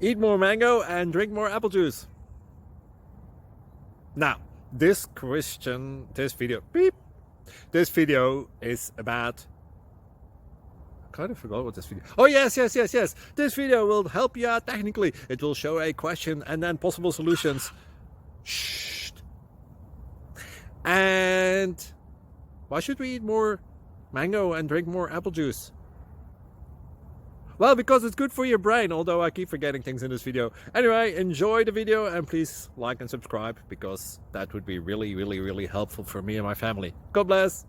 Eat more mango and drink more apple juice. Now, this video is about, I kind of forgot what this video. Oh, yes. This video will help you out technically. It will show a question and then possible solutions. Shh. And why should we eat more mango and drink more apple juice? Well, because it's good for your brain, although I keep forgetting things in this video. Anyway, enjoy the video and please like and subscribe, because that would be really helpful for me and my family. God bless.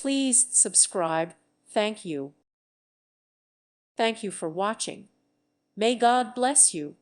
Please subscribe. Thank you. Thank you for watching. May God bless you.